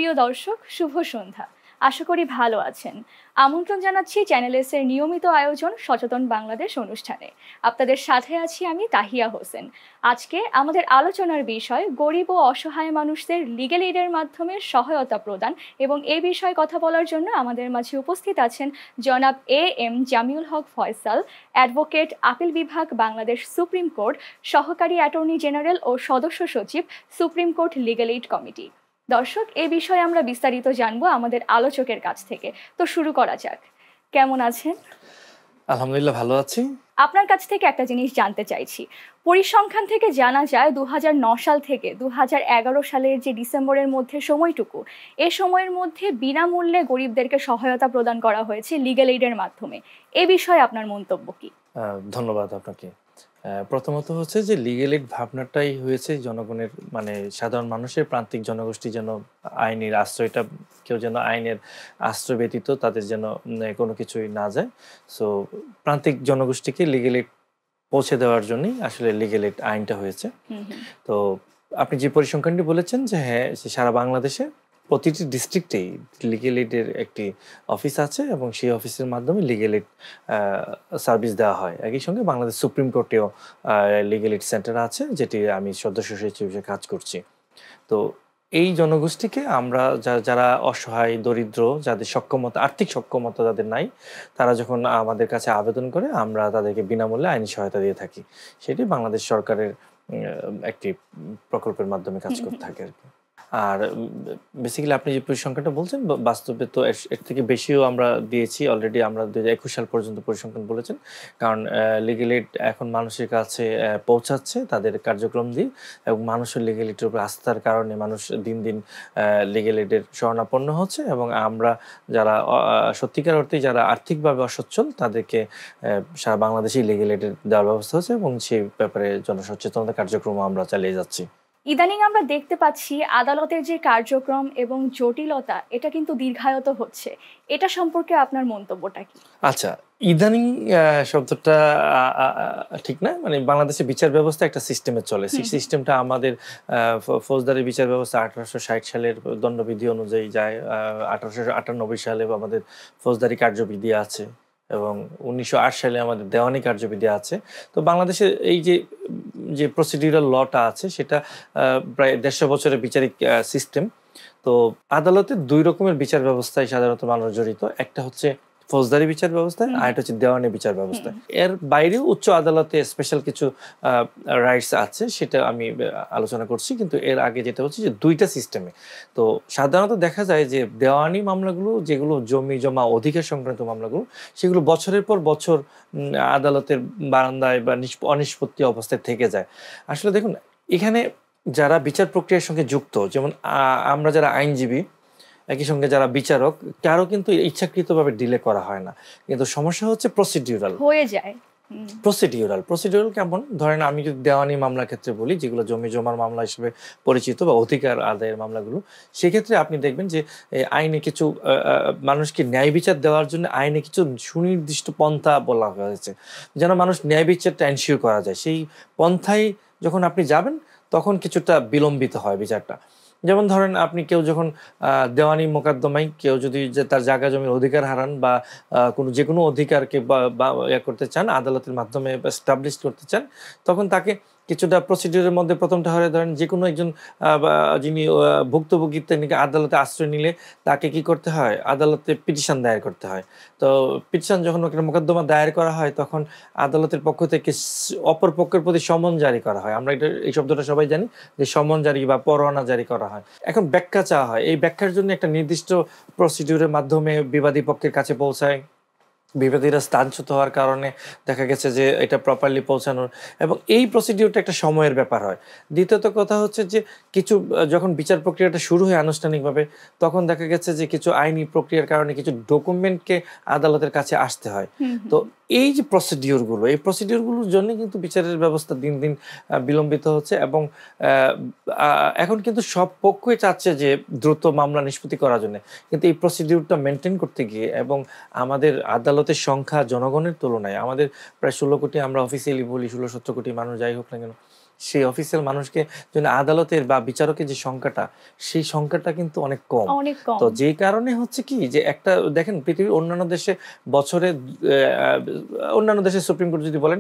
প্রিয় দর্শক, শুভ সন্ধ্যা। আশা করি ভালো আছেন। আমন্ত্রণ জানাচ্ছি চ্যানেল এস এর নিয়মিত আয়োজন সচেতন বাংলাদেশ অনুষ্ঠানে। আপনাদের সাথে আছি আমি তাহিয়া হোসেন। আজকে আমাদের আলোচনার বিষয় গরিব ও অসহায় মানুষদের লিগ্যাল এইডের মাধ্যমে সহায়তা প্রদান, এবং এই বিষয়ে কথা বলার জন্য আমাদের মাঝে উপস্থিত আছেন জনাব এম জামিউল হক ফয়সাল, অ্যাডভোকেট, আপিল বিভাগ, বাংলাদেশ সুপ্রিম কোর্ট, সহকারী অ্যাটর্নি জেনারেল ও সদস্য সচিব, supreme court legal aid committee. দর্শক, এই বিষয়ে আমরা বিস্তারিত জানবো আমাদের আলোচকের কাছ থেকে। তো শুরু করা যাক। কেমন আছেন? আলহামদুলিল্লাহ, ভালো আছি। আপনার কাছ থেকে একটা জিনিস জানতে চাইছি। পরিসংখ্যান থেকে জানা যায় 2009 সাল থেকে 2011 সালের যে ডিসেম্বরের মধ্যে সময়টুকু, এ সময়ের মধ্যে বিনামূল্যে গরিবদেরকে সহায়তা প্রদান করা হয়েছে লিগ্যাল এইডের মাধ্যমে। এ বিষয়ে আপনার মন্তব্য কি? ধন্যবাদ আপনাকে। প্রথমত হচ্ছে যে লিগ্যাল এইড ভাবনাটাই হয়েছে জনগণের, মানে সাধারণ মানুষের, প্রান্তিক জনগোষ্ঠী যেন আইনের আশ্রয়টা, কেউ যেন আইনের আশ্রয় ব্যতীত তাদের যেন কোনো কিছুই না যায়। সো প্রান্তিক জনগোষ্ঠীকে লিগ্যাল এইড পৌঁছে দেওয়ার জন্যই আসলে লিগ্যাল এইড আইনটা হয়েছে। তো আপনি যে পরিসংখ্যানটি বলেছেন যে হ্যাঁ, সারা বাংলাদেশে প্রতিটি ডিস্ট্রিক্টেই লিগ্যাল এইডের একটি অফিস আছে এবং সেই অফিসের মাধ্যমে লিগ্যাল এইড সার্ভিস দেওয়া হয়। একই সঙ্গে বাংলাদেশ সুপ্রিম কোর্টেও লিগ্যাল এইড সেন্টার আছে, যেটি আমি সদস্য সচিব হিসেবে কাজ করছি। তো এই জনগোষ্ঠীকে আমরা যারা অসহায়, দরিদ্র, যাদের সক্ষমতা, আর্থিক সক্ষমতা যাদের নাই, তারা যখন আমাদের কাছে আবেদন করে, আমরা তাদেরকে বিনামূল্যে আইনি সহায়তা দিয়ে থাকি। সেটি বাংলাদেশ সরকারের একটি প্রকল্পের মাধ্যমে কাজ করতে থাকে আর কি। আর বেসিক্যালি আপনি যে পরিসংখ্যানটা বলছেন, বাস্তবে তো এর থেকে বেশিও আমরা দিয়েছি অলরেডি। আমরা 2021 সাল পর্যন্ত পরিসংখ্যান বলেছেন, কারণ লিগ্যাল এইড এখন মানুষের কাছে পৌঁছাচ্ছে তাদের কার্যক্রম দিয়ে, এবং মানুষের লিগ্যাল এইডের উপর আস্থার কারণে মানুষ দিন দিন লিগ্যাল এইডের শরণাপন্ন হচ্ছে, এবং আমরা যারা সত্যিকার অর্থেই যারা আর্থিকভাবে অসচ্ছল, তাদেরকে সারা বাংলাদেশেই লিগ্যাল এইডের দেওয়ার ব্যবস্থা হচ্ছে, এবং সেই ব্যাপারে জনসচেতনতা কার্যক্রম আমরা চালিয়ে যাচ্ছি। ইদানিং আমরা দেখতে পাচ্ছি আদালতের যে কার্যক্রম এবং জটিলতা, এটা কিন্তু দীর্ঘায়িত হচ্ছে। এটা সম্পর্কে আপনার মন্তব্যটা কি? আচ্ছা, ইদানিং শব্দটা ঠিক না, মানে বাংলাদেশের বিচার ব্যবস্থা একটা সিস্টেমে চলে। সেই সিস্টেমটা আমাদের ফৌজদারি বিচার ব্যবস্থা 1860 সালের দণ্ডবিধি অনুযায়ী যায়। 1898 সালে আমাদের ফৌজদারি কার্যবিধি আছে, এবং 1908 সালে আমাদের দেওয়ানি কার্যবিধি আছে। তো বাংলাদেশের এই যে প্রসিডিউরাল লটা আছে, সেটা প্রায় 150 বছরের বিচারিক সিস্টেম। তো আদালতে দুই রকমের বিচার ব্যবস্থায় সাধারণত মানুষ জড়িত। একটা হচ্ছে ফৌজদারি বিচার ব্যবস্থা, আর একটা হচ্ছে দেওয়ানি বিচার ব্যবস্থা। এর বাইরেও উচ্চ আদালতে স্পেশাল কিছু রাইটস আছে, সেটা আমি আলোচনা করছি। কিন্তু এর আগে যেটা হচ্ছে যে দুইটা সিস্টেমে। তো সাধারণত দেখা যায় যে দেওয়ানি মামলাগুলো, যেগুলো জমি জমা অধিকার সংক্রান্ত মামলাগুলো, সেগুলো বছরের পর বছর আদালতের বারান্দায় বা অনিষ্পত্তি অবস্থায় থেকে যায়। আসলে দেখুন, এখানে যারা বিচার প্রক্রিয়ার সঙ্গে যুক্ত, যেমন আমরা যারা আইনজীবী, একই সঙ্গে যারা বিচারক, কারো কিন্তু ইচ্ছাকৃতভাবে ডিলে করা হয় না। কিন্তু সমস্যা হচ্ছে প্রসিডিউরাল হয়ে যায়। প্রসিডিউরাল কেমন? ধরেন আমি যদি দেওয়ানি মামলার ক্ষেত্রে বলি, যেগুলো জমি জমার মামলা হিসেবে পরিচিত বা অধিকার আদায়ের মামলাগুলো, সেক্ষেত্রে আপনি দেখবেন যে আইনে কিছু মানুষকে ন্যায় বিচার দেওয়ার জন্য আইনে কিছু সুনির্দিষ্ট পন্থা বলা হয়েছে, যেন মানুষ ন্যায় বিচারটা এনশিওর করা যায়। সেই পন্থায় যখন আপনি যাবেন, তখন কিছুটা বিলম্বিত হয় বিচারটা। যেমন ধরেন, আপনি কেউ যখন দেওয়ানি মোকদ্দমায় কেউ যদি তার জায়গা জমির অধিকার হারান, বা যে কোনো অধিকারকে বা করতে চান, আদালতের মাধ্যমে এস্টাবলিশ করতে চান, তখন তাকে কিছুটা প্রসিডিউরের মধ্যে প্রথমটা হয়ে, ধরেন যে কোনো একজন যিনি ভুক্তভোগী, তিনি আদালতে আশ্রয় নিলে তাকে কি করতে হয়? আদালতে পিটিশন দায়ের করতে হয়। তো পিটিশন যখন একটা মোকদ্দমা দায়ের করা হয়, তখন আদালতের পক্ষ থেকে অপর পক্ষের প্রতি সমন জারি করা হয়। আমরা এই শব্দটা সবাই জানি যে সমন জারি বা পরোয়ানা জারি করা হয়। এখন ব্যাখ্যা চাওয়া হয়। এই ব্যাখ্যার জন্য একটা নির্দিষ্ট প্রসিডিউরের মাধ্যমে বিবাদী পক্ষের কাছে পৌঁছায়। বিবাদীরা স্থানচ্যুত হওয়ার কারণে দেখা গেছে যে এটা প্রপারলি পৌঁছানোর, এবং এই প্রসিডিউরটা একটা সময়ের ব্যাপার হয়। দ্বিতীয়ত কথা হচ্ছে যে কিছু যখন বিচার প্রক্রিয়াটা শুরু হয় আনুষ্ঠানিকভাবে, তখন দেখা গেছে যে কিছু আইনি প্রক্রিয়ার কারণে কিছু ডকুমেন্টকে আদালতের কাছে আসতে হয়। তো এই যে প্রসিডিউরগুলোর জন্য কিন্তু বিচারের ব্যবস্থা দিন দিন বিলম্বিত হচ্ছে, এবং এখন কিন্তু সব পক্ষই চাচ্ছে যে দ্রুত মামলা নিষ্পত্তি করার জন্য। কিন্তু এই প্রসিডিউরটা মেনটেন করতে গিয়ে, এবং আমাদের আদালতের সংখ্যা জনগণের তুলনায়, আমাদের প্রায় 16 কোটি, আমরা অফিসিয়ালি বলি 16-17 কোটি মানুষ, যাই হোক না কেন, সেই অফিসিয়াল মানুষকে জন্য আদালতের বা বিচারকের যে সংখ্যাটা, সেই সংখ্যাটা কিন্তু অনেক কম। অনেক কম। তো যেই কারণে হচ্ছে কি যে একটা দেখেন পৃথিবীর অন্যান্য দেশে বছরে অন্যান্য দেশের সুপ্রিম কোর্ট যদি বলেন,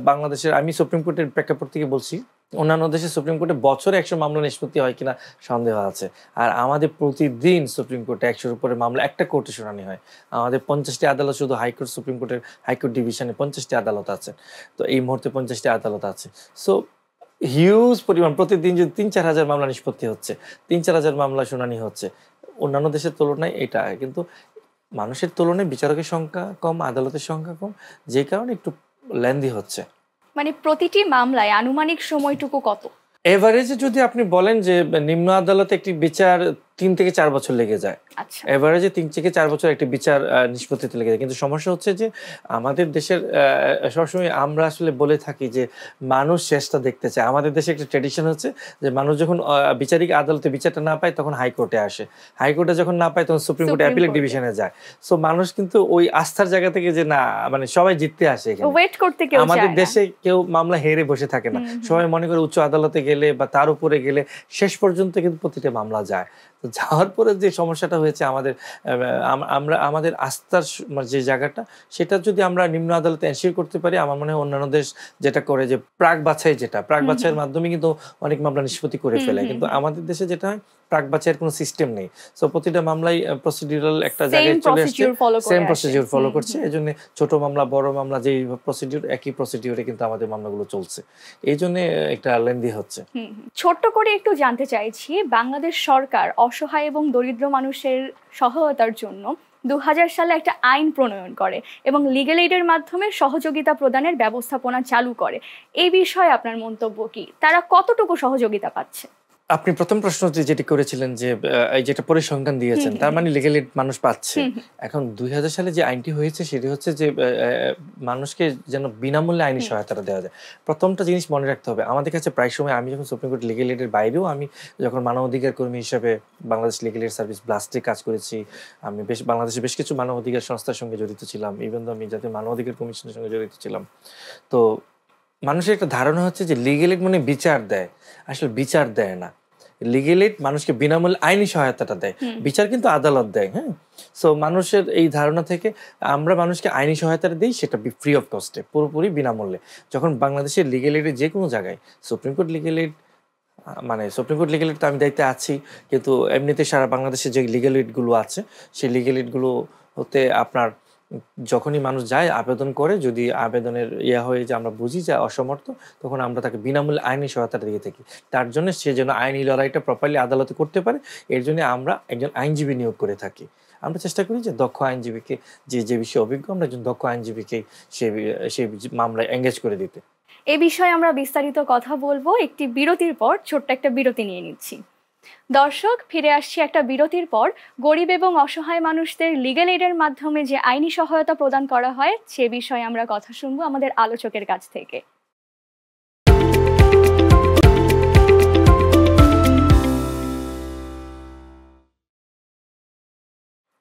বাংলাদেশের আমি সুপ্রিম কোর্টের প্রেক্ষাপট থেকে বলছি, অন্যান্য দেশের সুপ্রিম কোর্টে বছরে 100 মামলা নিষ্পত্তি হয় কিনা সন্দেহ আছে। আর আমাদের প্রতিদিন সুপ্রিম কোর্টে 100-র উপরে মামলা একটা কোর্টে শুনানি হয়। আমাদের 50টি আদালত, শুধু হাইকোর্ট সুপ্রিম কোর্টের হাইকোর্ট ডিভিশনে 50টি আদালত আছে। তো এই মুহূর্তে 50টি আদালত আছে। সো হিউজ পরিমাণ, প্রতিদিন যদি 3-4 হাজার মামলা নিষ্পত্তি হচ্ছে, 3-4 হাজার মামলা শুনানি হচ্ছে, অন্যান্য দেশের তুলনায় এটা কিন্তু মানুষের তুলনায় বিচারকের সংখ্যা কম, আদালতের সংখ্যা কম, যে কারণে একটু লেন্দি হচ্ছে। মানে প্রতিটি মামলায় আনুমানিক সময়টুকু কত? এভারেজে যদি আপনি বলেন যে নিম্ন আদালতে একটি বিচার 3 থেকে 4 বছর লেগে যায়। আচ্ছা। এভারেজে 3 থেকে 4 বছর একটি বিচার নিষ্পত্তিতে লেগে যায়। কিন্তু সমস্যা হচ্ছে যে আমাদের দেশের সবসময় আমরা আসলে বলে থাকি যে মানুষ শেষটা দেখতে চায়। আমাদের দেশে একটা ট্র্যাডিশন হচ্ছে যে মানুষ যখন বিচারিক আদালতে বিচারটা না পায় তখন হাইকোর্টে আসে। হাইকোর্টে যখন না পায় তখন সুপ্রিম কোর্টে অ্যাপিলেট ডিভিশনে যায়। সো মানুষ কিন্তু ওই আস্থার জায়গা থেকে যে না, মানে সবাই জিততে আসে এখানে। ওয়েট করতে কেউ চায় না। আমাদের দেশে কেউ মামলা হেরে বসে থাকে না। সবাই মনে করে উচ্চ আদালতে গেলে বা তার উপরে গেলে শেষ পর্যন্ত কিন্তু প্রতিটা মামলা যায়। তো যাওয়ার পরে যে সমস্যাটা হয়েছে আমাদের, আমরা আমাদের আস্থার যে জায়গাটা, সেটা যদি আমরা নিম্ন আদালতে এনশিওর করতে পারি, আমার মনে হয় অন্যান্য দেশ যেটা করে যে প্রাক বাছাইয়ের মাধ্যমে কিন্তু অনেক মামলা নিষ্পত্তি করে ফেলে। কিন্তু আমাদের দেশে যেটা হয়, প্রাক বাছাইয়ের কোনো সিস্টেম নেই। সো প্রতিটা মামলাই প্রসিডিউরাল একটা জায়গায় চলে আসছে, সেম প্রসিডিউর ফলো করছে। এই জন্য ছোট মামলা বড় মামলা যেই প্রসিডিউর, একই প্রসিডিউরে কিন্তু আমাদের মামলাগুলো চলছে। এই জন্য একটা লেন্দি হচ্ছে। ছোট্ট করে একটু জানতে চাইছি, বাংলাদেশ সরকার অসহায় এবং দরিদ্র মানুষের সহায়তার জন্য 2000 সালে একটা আইন প্রণয়ন করে এবং লিগ্যাল এইডের মাধ্যমে সহযোগিতা প্রদানের ব্যবস্থাপনা চালু করে। এই বিষয়ে আপনার মন্তব্য কি? তারা কতটুকু সহযোগিতা পাচ্ছে? আপনি প্রথম প্রশ্ন যেটি করেছিলেন যে এই যেটা পরিসংখ্যান দিয়েছেন, তার মানে লিগ্যাল এইড মানুষ পাচ্ছে। এখন 2000 সালে যে আইনটি হয়েছে সেটি হচ্ছে যে মানুষকে যেন বিনামূল্যে আইনি সহায়তাটা দেওয়া যায়। প্রথমটা জিনিস মনে রাখতে হবে, আমাদের কাছে প্রায় সময়, আমি যখন সুপ্রিম কোর্ট লিগ্যাল এইডের বাইরেও আমি যখন মানবাধিকার কর্মী হিসেবে বাংলাদেশ লিগ্যাল এইড সার্ভিস ব্লাস্টে কাজ করেছি, আমি বাংলাদেশে বেশ কিছু মানবাধিকার সংস্থার সঙ্গে জড়িত ছিলাম, ইভেন তো আমি জাতীয় মানবাধিকার কমিশনের সঙ্গে জড়িত ছিলাম। তো মানুষের একটা ধারণা হচ্ছে যে লিগ্যাল এইড মানে বিচার দেয়। আসলে বিচার দেয় না। লিগ্যাল এইড মানুষকে বিনামূল্যে আইনি সহায়তাটা দেয়, বিচার কিন্তু আদালত দেয়। হ্যাঁ, সো মানুষের এই ধারণা থেকে আমরা মানুষকে আইনি সহায়তাটা দিই, সেটা ফ্রি অফ কস্টে, পুরোপুরি বিনামূল্যে। যখন বাংলাদেশের লিগ্যাল এইডের যে কোনো জায়গায় সুপ্রিম কোর্ট লিগ্যাল এইড, মানে সুপ্রিম কোর্ট লিগ্যাল এইড তো আমি দায়িত্বে আছি, কিন্তু এমনিতে সারা বাংলাদেশে যে লিগ্যাল এইডগুলো আছে, সেই লিগ্যাল এইডগুলো হতে আপনার যখনই মানুষ যায় আবেদন করে, যদি আবেদনের হয়ে যে আমরা বুঝি যে অসমর্থ, তখন আমরা তাকে বিনামূল্যে আইনি সহায়তাটা দিয়ে থাকি। তার জন্য সে যেন আইনি লড়াইটা প্রপারলি আদালতে করতে পারে, এর জন্য আমরা একজন আইনজীবী নিয়োগ করে থাকি। আমরা চেষ্টা করি যে দক্ষ আইনজীবীকে, যে বিষয়ে অভিজ্ঞ, আমরা একজন দক্ষ আইনজীবীকে সেই মামলায় এঙ্গেজ করে দিতে। এই বিষয়ে আমরা বিস্তারিত কথা বলবো একটি বিরতির পর। ছোট্ট একটা বিরতি নিয়ে নিচ্ছি। দর্শক, ফিরে আসছি একটা বিরতির পর। গরিব এবং অসহায় মানুষদের লিগ্যাল এইডের মাধ্যমে যে আইনি সহায়তা প্রদান করা হয়, সে বিষয়ে আমরা কথা শুনবো আমাদের আলোচকের কাছ থেকে।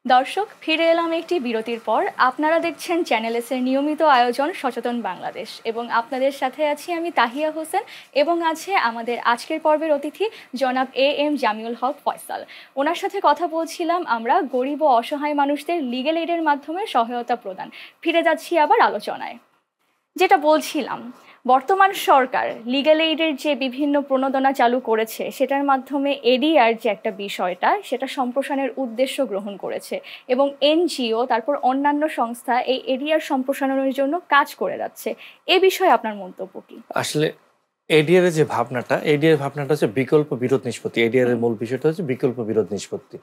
দর্শক, ফিরে এলাম একটি বিরতির পর। আপনারা দেখছেন চ্যানেল এস এর নিয়মিত আয়োজন সচেতন বাংলাদেশ, এবং আপনাদের সাথে আছি আমি তাহিয়া হোসেন, এবং আছে আমাদের আজকের পর্বের অতিথি জনাব AM জামিউল হক ফয়সাল। ওনার সাথে কথা বলছিলাম আমরা গরিব ও অসহায় মানুষদের লিগ্যাল এইডের মাধ্যমে সহায়তা প্রদান। ফিরে যাচ্ছি আবার আলোচনায়। যেটা বলছিলাম, বর্তমান সরকার লিগ্যাল এইডের যে বিভিন্ন প্রণোদনা চালু করেছে, সেটার মাধ্যমে এডিআর যে একটা বিষয়টা, সেটা সম্প্রসারণের উদ্দেশ্য গ্রহণ করেছে, এবং NGO তারপর অন্যান্য সংস্থা এই এডিআর সম্প্রসারণের জন্য কাজ করে যাচ্ছে। এ বিষয়ে আপনার মন্তব্য কি? আসলে এডিআর এর যে ভাবনাটা, এডিআর ভাবনাটা হচ্ছে বিকল্প বিরোধ নিষ্পত্তি। এডিআর এর মূল বিষয়টা হচ্ছে বিকল্প বিরোধ নিষ্পত্তি।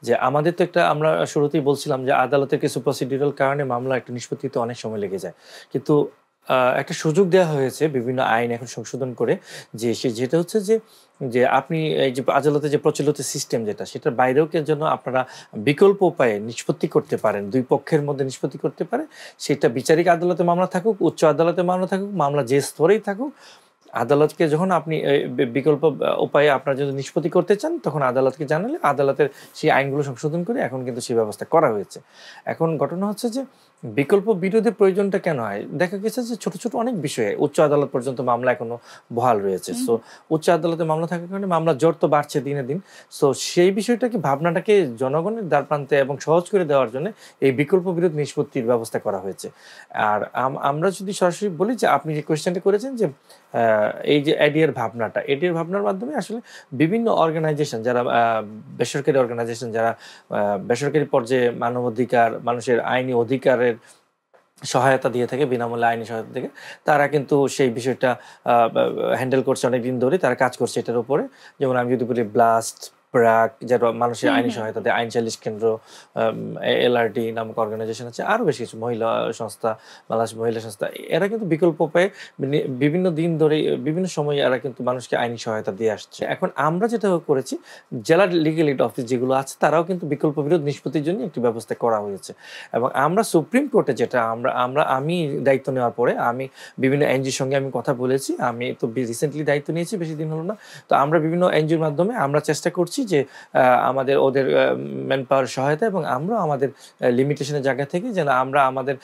যে আমাদের তো একটা, আমরা শুরুতেই বলছিলাম যে আদালতের কিছু প্রসিডিউরাল কারণে মামলা একটা নিষ্পত্তিতে অনেক সময় লেগে যায়, কিন্তু একটা সুযোগ দেওয়া হয়েছে বিভিন্ন আইন এখন সংশোধন করে, যেটা হচ্ছে যে আপনি এই যে আদালতে যে প্রচলিত সিস্টেম যেটা, সেটার বাইরেও জন্য আপনারা বিকল্প উপায়ে নিষ্পত্তি করতে পারেন, দুই পক্ষের মধ্যে নিষ্পত্তি করতে পারে। সেটা বিচারিক আদালতে মামলা থাকুক, উচ্চ আদালতে মামলা থাকুক, মামলা যে স্তরেই থাকুক, আদালতকে যখন আপনি বিকল্প উপায়ে আপনার যদি নিষ্পত্তি করতে চান, তখন আদালতকে জানালে আদালতের সেই আইনগুলো সংশোধন করে এখন কিন্তু সেই ব্যবস্থা করা হয়েছে। এখন ঘটনা হচ্ছে যে বিকল্প বিরোধের প্রয়োজনটা কেন হয়? দেখা গেছে যে ছোট, ছোট অনেক বিষয়ে উচ্চ আদালত পর্যন্ত মামলা এখনো বহাল রয়েছে। সো উচ্চ আদালতে মামলা থাকার কারণে মামলার জোর তো বাড়ছে দিনে দিন। সো সেই বিষয়টাকে ভাবনাটাকে জনগণের দ্বারপ্রান্তে এবং সহজ করে দেওয়ার জন্য এই বিকল্প বিরোধ নিষ্পত্তির ব্যবস্থা করা হয়েছে। আর আমরা যদি সরাসরি বলি যে আপনি যে কোয়েশ্চেনটা করেছেন যে এই যে এডিআর ভাবনাটা, এডিআর ভাবনার মাধ্যমে আসলে বিভিন্ন অর্গানাইজেশন যারা বেসরকারি অর্গানাইজেশন যারা বেসরকারি পর্যায়ে মানবাধিকার, মানুষের আইনি অধিকারের সহায়তা দিয়ে থাকে, বিনামূল্যে আইনি সহায়তা থেকে, তারা কিন্তু সেই বিষয়টা হ্যান্ডেল করছে অনেকদিন ধরে, তারা কাজ করছে এটার উপরে। যেমন আমি যদি বলি ব্লাস্ট, ব্র্যাক, যারা মানুষের আইনি সহায়তা দেয়, আইন সালিশ কেন্দ্র, এলআরডি নামক অর্গানাইজেশন আছে, আরও বেশ কিছু মহিলা সংস্থা, বাংলাদেশ মহিলা সংস্থা, এরা কিন্তু বিকল্প উপায়ে বিভিন্ন দিন ধরে বিভিন্ন সময় এরা কিন্তু মানুষকে আইনি সহায়তা দিয়ে আসছে। এখন আমরা যেটা করেছি, জেলা লিগ্যাল এইড অফিস যেগুলো আছে তারাও কিন্তু বিকল্প বিরোধ নিষ্পত্তির জন্য একটি ব্যবস্থা করা হয়েছে। এবং আমরা সুপ্রিম কোর্টে যেটা আমি দায়িত্ব নেওয়ার পরে আমি বিভিন্ন এনজিওর সঙ্গে আমি কথা বলেছি। আমি তো রিসেন্টলি দায়িত্ব নিয়েছি, বেশি দিন হলো না। তো আমরা বিভিন্ন এনজিওর মাধ্যমে আমরা চেষ্টা করছি যে আমাদের ওদের ম্যান পাওয়ার সহায়তা এবং আমরা আমাদের লিমিটেশনের জায়গা থেকে যেন আমরা আমাদের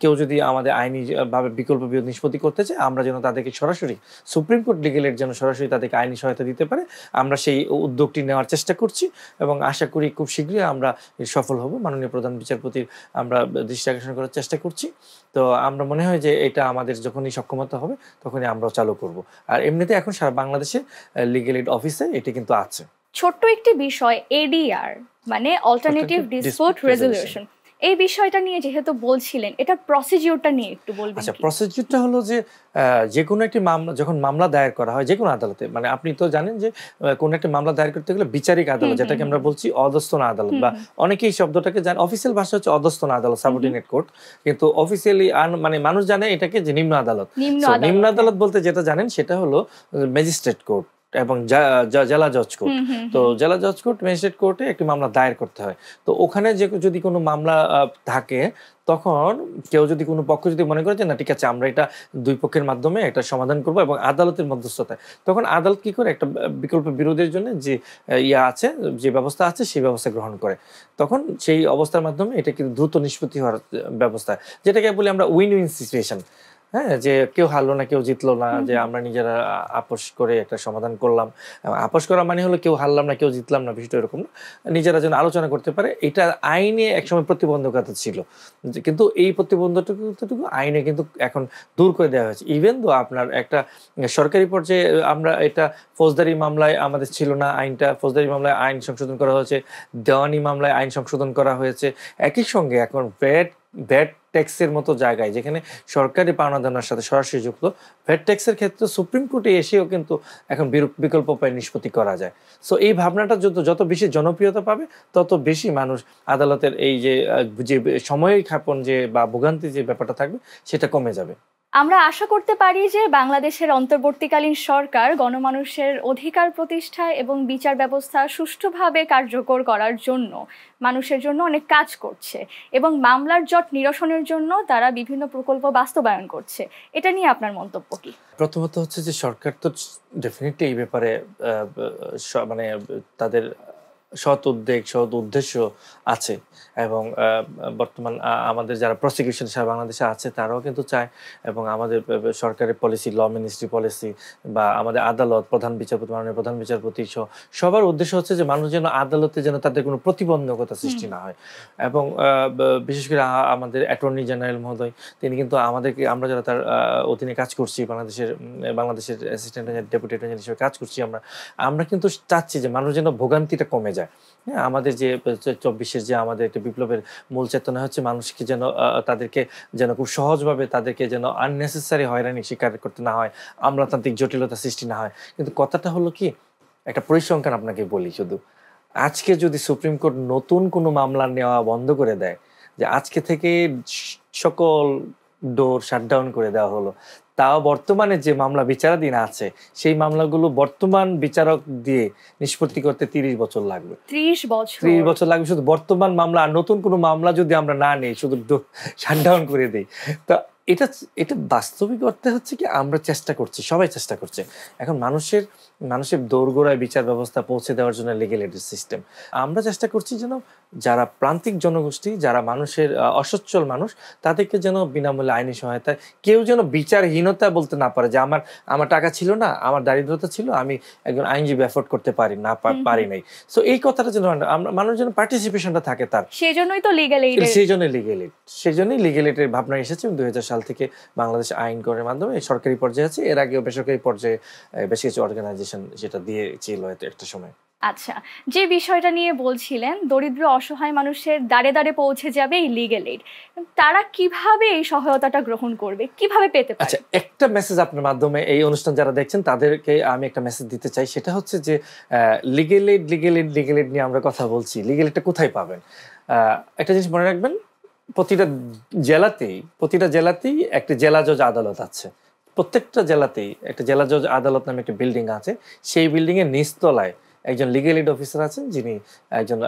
কেউ যদি আমাদের আইনি ভাবে বিকল্প বিরোধ নিষ্পত্তি করতে চায়, আমরা যেন তাদেরকে সরাসরি সুপ্রিম কোর্ট লিগ্যাল এইড যেন সরাসরি তাদেরকে আইনি সহায়তা দিতে পারে, আমরা সেই উদ্যোগটি নেওয়ার চেষ্টা করছি এবং আশা করি খুব শীঘ্রই আমরা সফল হব। মাননীয় প্রধান বিচারপতির আমরা দৃষ্টি আকর্ষণ করার চেষ্টা করছি। তো আমরা মনে হয় যে এটা আমাদের যখনই সক্ষমতা হবে তখনই আমরাও চালু করব। আর এমনিতে এখন সারা বাংলাদেশে লিগ্যাল এইড অফিসে এটি কিন্তু আছে। ছোট্ট একটি বিষয়, এডিআর মানে অল্টারনেটিভ ডিসপিউট রেজলিউশন, এই বিষয়টা নিয়ে যেহেতু বলছিলেন, এটার প্রসিডিউরটা নিয়ে একটু বলবেন? আচ্ছা, প্রসিডিউরটা হলো যে যে কোনো একটি মামলা যখন মামলা দায়ের করা হয় যে কোনো আদালতে, মানে আপনি তো জানেন যে কোনো একটা মামলা দায়ের করতে গেলে বিচারিক আদালত, যেটাকে আমরা বলছি অধস্তন আদালত, বা অনেকেই শব্দটাকে জানে, অফিসিয়াল ভাষা হচ্ছে অধস্তন আদালত, সাবঅর্ডিনেট কোর্ট, কিন্তু অফিসিয়ালি মানে মানুষ জানে এটাকে যে নিম্ন আদালত। নিম্ন আদালত বলতে যেটা জানেন সেটা হলো ম্যাজিস্ট্রেট কোর্ট এবং জেলা জজ কোর্ট। তো জেলা জজ কোর্ট, ম্যাজিস্ট্রেট কোর্টে একটি মামলা দায়ের করতে হয়। তো ওখানে যে যদি কোনো মামলা থাকে, তখন কেউ যদি কোনো পক্ষ যদি মনে করে যে না ঠিক আছে আমরা এটা দুই পক্ষের মাধ্যমে একটা সমাধান করবো এবং আদালতের মধ্যস্থতায়, তখন আদালত কি করে একটা বিকল্প বিরোধের জন্য যে আছে, যে ব্যবস্থা আছে সেই ব্যবস্থা গ্রহণ করে। তখন সেই অবস্থার মাধ্যমে এটা কিন্তু দ্রুত নিষ্পত্তি হওয়ার ব্যবস্থা, যেটাকে বলি আমরা উইন উইন সিচুয়েশন। হ্যাঁ, যে কেউ হারলো না কেউ জিতলো না, যে আমরা নিজেরা আপোষ করে একটা সমাধান করলাম। আপোষ করা মানে হলো কেউ হারলাম না কেউ জিতলাম না, বিষয়টা এরকম না, নিজেরা যেন আলোচনা করতে পারে। এটা আইনে একসময় প্রতিবন্ধকতা ছিল, কিন্তু এই প্রতিবন্ধকতাটুকু আইনে কিন্তু এখন দূর করে দেওয়া হয়েছে। ইভেন তো আপনার একটা সরকারি পর্যায়ে আমরা এটা ফৌজদারি মামলায় আমাদের ছিল না আইনটা, ফৌজদারি মামলায় আইন সংশোধন করা হয়েছে, দেওয়ানি মামলায় আইন সংশোধন করা হয়েছে। একই সঙ্গে এখন ভ্যাট ট্যাক্সের মতো জায়গায় যেখানে সরকারি পাওনাদানার সাথে সরাসরি যুক্ত, ভ্যাট ট্যাক্সের ক্ষেত্রে সুপ্রিম কোর্টে এসেও কিন্তু এখন বিকল্প উপায়ে নিষ্পত্তি করা যায়। সো এই ভাবনাটা যত বেশি জনপ্রিয়তা পাবে তত বেশি মানুষ আদালতের এই যে সময় ক্ষেপণ যে বা ভোগান্তি যে ব্যাপারটা থাকবে সেটা কমে যাবে। আমরা আশা করতে পারি যে বাংলাদেশের অন্তর্বর্তীকালীন সরকার গণমানুষের অধিকার প্রতিষ্ঠা এবং বিচার ব্যবস্থা সুষ্ঠুভাবে কার্যকর করার জন্য মানুষের জন্য অনেক কাজ করছে এবং মামলার জট নিরসনের জন্য তারা বিভিন্ন প্রকল্প বাস্তবায়ন করছে। এটা নিয়ে আপনার মন্তব্য কি? প্রথমত হচ্ছে যে সরকার তো ডেফিনেটলি এই ব্যাপারে মানে তাদের সৎ উদ্যোগ সৎ উদ্দেশ্য আছে এবং বর্তমান আমাদের যারা প্রসিকিউশন সারা বাংলাদেশে আছে তারাও কিন্তু চায়, এবং আমাদের সরকারের পলিসি, ল মিনিস্ট্রি পলিসি বা আমাদের আদালত, প্রধান বিচারপতি, মাননীয় প্রধান বিচারপতি সবার উদ্দেশ্য হচ্ছে যে মানুষ যেন আদালতে যেন তাদের কোনো প্রতিবন্ধকতা সৃষ্টি না হয়। এবং বিশেষ করে আমাদের অ্যাটর্নি জেনারেল মহোদয়, তিনি কিন্তু আমাদেরকে, আমরা যারা তার অধীনে কাজ করছি, বাংলাদেশের অ্যাসিস্ট্যান্ট ডেপুটি অ্যাটর্নি জেনারেল হিসেবে কাজ করছি, আমরা কিন্তু চাচ্ছি যে মানুষ যেন ভোগান্তিটা কমে যায়। হ্যাঁ, আমাদের যে 24-এর যে আমাদের একটা বিপ্লবের মূল চেতনা হচ্ছে মানুষকে যেন তাদেরকে যেন খুব সহজভাবে তাদেরকে যেন আননেসেসারি হয়রানি শিকার করতে না হয়, আমলাতান্ত্রিক জটিলতা সৃষ্টি না হয়। কিন্তু কথাটা হলো কি, একটা পরিসংখ্যান আপনাকে বলি শুধু, আজকে যদি সুপ্রিম কোর্ট নতুন কোনো মামলা নেওয়া বন্ধ করে দেয়, যে আজকে থেকে সকল ডোর শাটডাউন করে দেওয়া হলো, তাও বর্তমানে যে মামলা বিচারাধীন আছে সেই মামলাগুলো বর্তমান বিচারক দিয়ে নিষ্পত্তি করতে 30 বছর লাগবে। 30 বছর লাগবে শুধু বর্তমান মামলা। আর নতুন কোনো মামলা যদি আমরা না নেই, শুধু শাটডাউন করে দিই, তা এটা বাস্তবিক অর্থে হচ্ছে কি আমরা চেষ্টা করছি, সবাই চেষ্টা করছে এখন মানুষের দোরগোড়ায় বিচার ব্যবস্থা পৌঁছে দেওয়ার জন্য লিগ্যাল এইড সিস্টেম। আমরা চেষ্টা করছি যেন যারা প্রান্তিক জনগোষ্ঠী, যারা মানুষের অসচ্ছল মানুষ, তাদেরকে যেন বিনামূল্যে আইনি সহায়তা, কেউ যেন বিচারহীনতা বলতে না পারে যে আমার টাকা ছিল না, আমার দারিদ্রতা ছিল, আমি একজন আইনজীবী অ্যাফোর্ড করতে পারি নাই। সো এই কথাটা যেন মানুষ যেন পার্টিসিপেশনটা থাকে তার, সেজন্যই তো লিগ্যাল এইড, সেজন্যই লিগ্যাল এইডের ভাবনা এসেছে। 2000 সাল থেকে বাংলাদেশ আইন করার মাধ্যমে সরকারি পর্যায়ে আছে, এর আগেও বেসরকারি পর্যায়ে বেশ কিছু অর্গানাইজেশন সেটা দিয়েছিল একটা সময়। আচ্ছা, যে বিষয়টা নিয়ে বলছিলেন দরিদ্র অসহায় মানুষের দ্বারে দ্বারে পৌঁছে যাবে এই লিগ্যাল এইড, তারা কিভাবে এই সহায়তাটা গ্রহণ করবে, কিভাবে পেতে পারে? আচ্ছা, একটা মেসেজ আপনার মাধ্যমে এই অনুষ্ঠান যারা দেখছেন তাদেরকে আমি একটা মেসেজ দিতে চাই, সেটা হচ্ছে যে লিগ্যাল এইড নিয়ে আমরা কথা বলছি, লিগ্যাল এইডটা কোথায় পাবেন? একটা জিনিস মনে রাখবেন, প্রতিটা জেলাতেই একটা জেলা জজ আদালত আছে। প্রত্যেকটা জেলাতেই একটা জেলা জজ আদালত নামে একটা বিল্ডিং আছে। সেই বিল্ডিং এর নিচতলায় একজন লিগ্যাল এইড অফিসার আছেন, যিনি একজন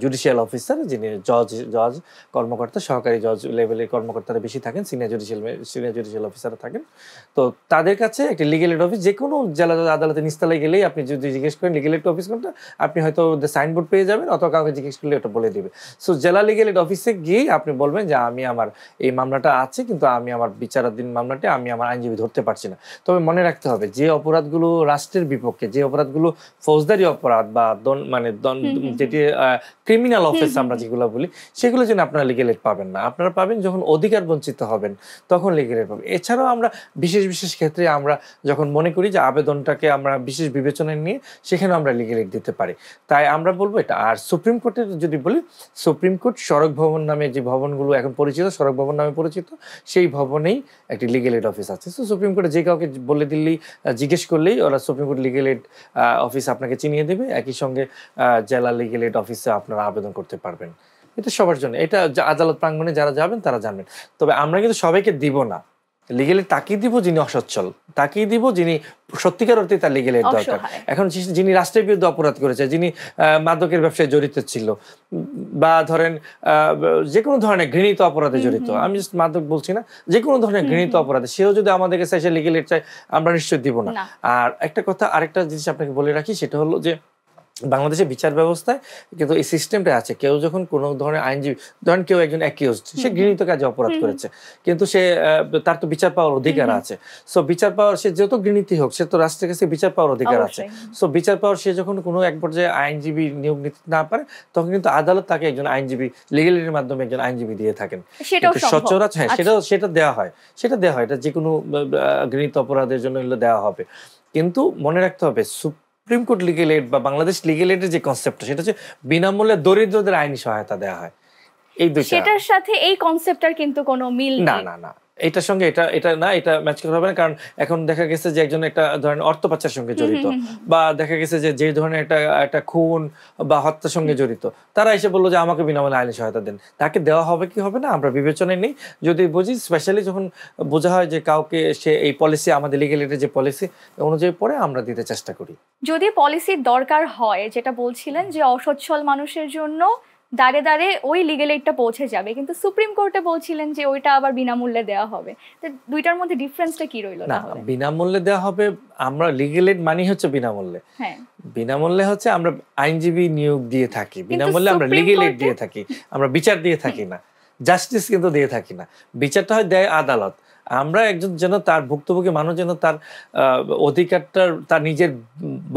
জুডিশিয়াল অফিসার, যিনি জজ কর্মকর্তা, সহকারী জজ লেভেলের কর্মকর্তারা বেশি থাকেন, সিনিয়র জুডিশিয়াল অফিসাররা থাকেন। তো তাদের কাছে একটা লিগ্যাল এইড অফিস, যে কোনো জেলা জজ আদালতে নিচতলায় গেলেই আপনি যদি জিজ্ঞেস করেন লিগ্যাল এইড অফিস কোনটা, আপনি হয়তো সাইনবোর্ড পেয়ে যাবেন, অথবা কাউকে জিজ্ঞেস করলে ওটা বলে দিবে। সো জেলা লিগ্যাল এইড অফিসে গিয়েই আপনি বলবেন যে আমি আমার এই মামলাটা আছে, কিন্তু আমি আমার বিচারাধীন মামলাটা আমি আমার আইনজীবী ধরতে পারছি না। তবে মনে রাখতে হবে, যে অপরাধগুলো রাষ্ট্রের বিপক্ষে, যে অপরাধগুলো ফৌজদারি অপরাধ বা যেটি ক্রিমিনাল অফেন্স আমরা যেগুলো বলি, সেগুলো যেন আপনারা লিগ্যাল এইড পাবেন না। আপনারা পাবেন যখন অধিকার বঞ্চিত হবেন, তখন লিগ্যাল এইড পাবেন। এছাড়াও আমরা বিশেষ ক্ষেত্রে আমরা যখন মনে করি যে আবেদনটাকে আমরা বিশেষ বিবেচনায় নিয়ে সেখানে আমরা লিগ্যাল এইড দিতে পারি, তাই আমরা বলবো এটা। আর সুপ্রিম কোর্টের যদি বলি, সুপ্রিম কোর্ট সড়ক ভবন নামে যে ভবনগুলো এখন পরিচিত, সড়ক ভবন নামে পরিচিত, সেই ভবনেই একটি লিগ্যাল এইড অফিস আছে। তো সুপ্রিম কোর্টে যে কাউকে বলে দিলেই, জিজ্ঞেস করলেই ওরা supreme court legal aid office আপনাকে চিনিয়ে দেবে। একই সঙ্গে জেলা লিগ্যাল এইড অফিসে আপনারা আবেদন করতে পারবেন। এটা সবার জন্য, এটা আদালত প্রাঙ্গণে যারা যাবেন তারা জানবেন। তবে আমরা কিন্তু সবাইকে দিব না লিগ্যাল এইড, তাকেই দিব যিনি অসচ্ছল, তাকেই দিব যিনি সত্যিকার অর্থে তার লিগ্যাল এইড দরকার। এখন যিনি রাষ্ট্রের বিরুদ্ধে অপরাধ করেছে, যিনি মাদকের ব্যবসায় জড়িত ছিল, বা ধরেন যে কোনো ধরনের ঘৃণিত অপরাধে জড়িত, আমি জাস্ট মাদক বলছি না, যে কোনো ধরনের ঘৃণিত অপরাধে, সেও যদি আমাদের কাছে এসে লিগ্যাল এইড চায়, আমরা নিশ্চয়ই দিব না। আর আরেকটা জিনিস আপনাকে বলে রাখি, সেটা হলো যে বাংলাদেশের বিচার ব্যবস্থায় কিন্তু এই সিস্টেমটা আছে, কেউ যখন কোনো ধরনের আইনজীবী, ধরেন কেউ একজন অ্যাকিউজড, সে ঘৃণিত কাজে অপরাধ করেছে, কিন্তু তার তো বিচার পাওয়ার অধিকার আছে। সো বিচার পাওয়ার, সে যত ঘৃণিতই হোক, সে তো রাষ্ট্রের কাছে বিচার পাওয়ার অধিকার আছে। সো বিচার পাওয়ার, সে যখন কোনো এক পর্যায়ে আইনজীবী নিয়োগ নিতে না পারে, তখন কিন্তু আদালত তাকে একজন আইনজীবী, লিগ্যাল এইডের মাধ্যমে একজন আইনজীবী দিয়ে থাকেন। সচরাচর সেটা দেওয়া হয়, এটা যে কোনো ঘৃণিত অপরাধের জন্য দেওয়া হবে। কিন্তু মনে রাখতে হবে, সুপ্রিম কোর্ট লিগ্যাল এইড বা বাংলাদেশ লিগ্যাল এইডের যে কনসেপ্টটা, সেটা হচ্ছে বিনামূল্যে দরিদ্রদের আইনি সহায়তা দেওয়া হয়। এই দুইটা, সেটার সাথে এই কনসেপ্টটার কিন্তু কোনো মিল নেই। না, এটার সঙ্গে এটা না, এটা ম্যাচ করা হবে না। কারণ এখন দেখা গেছে যে একজন একটা ধরেন অর্থ পাচারের সঙ্গে জড়িত, বা দেখা গেছে যে ধরনের একটা খুন বা হত্যার সঙ্গে জড়িত, তারা এসে বললো যে আমাকে বিনামূল্যে আইনি সহায়তা দেন। তাকে দেওয়া হবে কি হবে না আমরা বিবেচনায় নেই। যদি বুঝি, স্পেশালি যখন বোঝা হয় যে কাউকে সে এই পলিসি, আমাদের লিগ্যাল এইডের যে পলিসি অনুযায়ী পড়ে, আমরা দিতে চেষ্টা করি। যদি পলিসির দরকার হয়, যেটা বলছিলেন যে অসচ্ছল মানুষের জন্য দাঁড়ে দাঁড়ে ওই লিগ্যাল এইডটা পৌঁছে যাবে, কিন্তু সুপ্রিম কোর্টে বলছিলেন যে ওইটা আবার বিনামূল্যে দেওয়া হবে। তো দুইটার মধ্যে ডিফারেন্সটা কি রইল? না, বিনামূল্যে দেওয়া হবে, আমরা লিগ্যাল এইড মানি হচ্ছে বিনামূল্যে। হ্যাঁ, বিনামূল্যে হচ্ছে আমরা আইনজীবী নিয়োগ দিয়ে থাকি, বিনামূল্যে আমরা লিগ্যাল এইড দিয়ে থাকি, আমরা বিচার দিয়ে থাকি না, জাস্টিস কিন্তু দিয়ে থাকি না। বিচারটা হয় দেয় আদালত। আমরা একজন যেন তার ভুক্তভোগী মানুষ যেন তার অধিকারটা, তার নিজের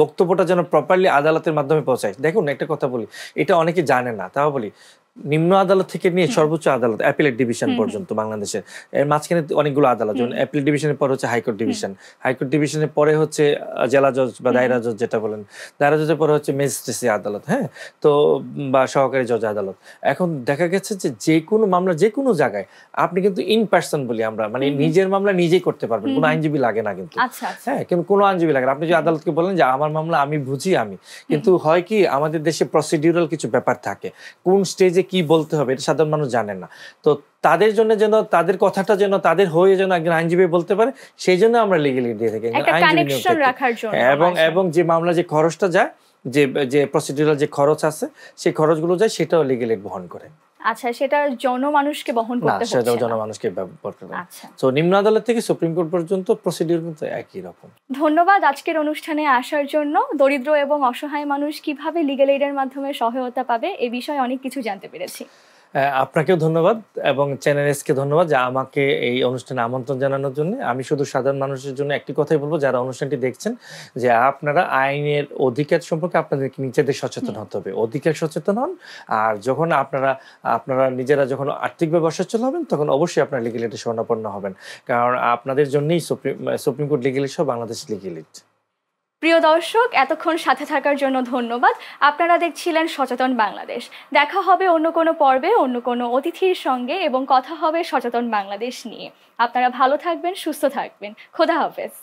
বক্তব্যটা যেন প্রপারলি আদালতের মাধ্যমে পৌঁছায়। দেখুন, একটা কথা বলি, এটা অনেকে জানে না, তাও বলি, নিম্ন আদালত থেকে নিয়ে সর্বোচ্চ আদালত, অ্যাপিলেট ডিভিশন পর্যন্ত বাংলাদেশে, এর মাঝখানে অনেকগুলো আদালত, যেমন অ্যাপিলেট ডিভিশনের পর হচ্ছে হাইকোর্ট ডিভিশন, হাইকোর্ট ডিভিশনের পরে হচ্ছে জেলা জজ বা দায়রা জজ যেটা বলেন, দায়রা জজের পরে হচ্ছে ম্যাজিস্ট্রেসি আদালত, হ্যাঁ, তো বা সহকারী জজ আদালত। এখন দেখা গেছে যে কোনো মামলা যে কোনো জায়গায় আপনি কিন্তু ইন পার্সন বলি আমরা, মানে নিজের মামলা নিজেই করতে পারবেন, কোনো আইনজীবী লাগে না কিন্তু। হ্যাঁ, কিন্তু কোনো আইনজীবী লাগে না। আপনি যদি আদালতকে বলেন যে আমার মামলা আমি বুঝি, কিন্তু হয় কি, আমাদের দেশে প্রসিডিউরাল কিছু ব্যাপার থাকে, কোন স্টেজে কি বলতে হবে এটা সাধারণ মানুষ জানে না। তো তাদের জন্য যেন তাদের কথাটা যেন তাদের হয়ে যেন একজন আইনজীবী বলতে পারে, সেই জন্য আমরা লিগ্যাল এইড দিয়ে থাকি, এবং যে মামলা যে খরচটা যায়, যে প্রসিডিউরাল যে খরচ আছে, সেই খরচগুলো যায়, সেটাও লিগ্যাল এইড বহন করে। আচ্ছা, সেটা জনমানুষকে বহন না, করতে সেটা হচ্ছে না। জনমানুষকে ব্যবহার করে। আচ্ছা, তো নিম্ন আদালত থেকে সুপ্রিম কোর্ট পর্যন্ত প্রসিডিউর কিন্তু একই রকম। ধন্যবাদ আজকের অনুষ্ঠানে আসার জন্য। দরিদ্র এবং অসহায় মানুষ কিভাবে লিগ্যাল এইডের মাধ্যমে সহায়তা পাবে এ বিষয়ে অনেক কিছু জানতে পেরেছি। আপনাকেও ধন্যবাদ এবং চ্যানেল এসকে ধন্যবাদ যে আমাকে এই অনুষ্ঠানে আমন্ত্রণ জানানোর জন্য। আমি শুধু সাধারণ মানুষের জন্য একটি কথাই বলবো, যারা অনুষ্ঠানটি দেখছেন, যে আপনারা আইনের অধিকার সম্পর্কে আপনাদেরকে নিজেদের সচেতন হতে হবে। অধিকার সচেতন হন। আর যখন আপনারা নিজেরা যখন আর্থিকভাবে অসচ্ছল হবেন, তখন অবশ্যই আপনারা লিগ্যাল এইডে শরণাপন্ন হবেন। কারণ আপনাদের জন্যই সুপ্রিম কোর্ট লিগ্যাল এইড সহ বাংলাদেশ লিগ্যাল এইড। প্রিয় দর্শক, এতক্ষণ সাথে থাকার জন্য ধন্যবাদ। আপনারা দেখছিলেন সচেতন বাংলাদেশ। দেখা হবে অন্য কোনো পর্বে অন্য কোনো অতিথির সঙ্গে এবং কথা হবে সচেতন বাংলাদেশ নিয়ে। আপনারা ভালো থাকবেন, সুস্থ থাকবেন। খোদা হাফেজ।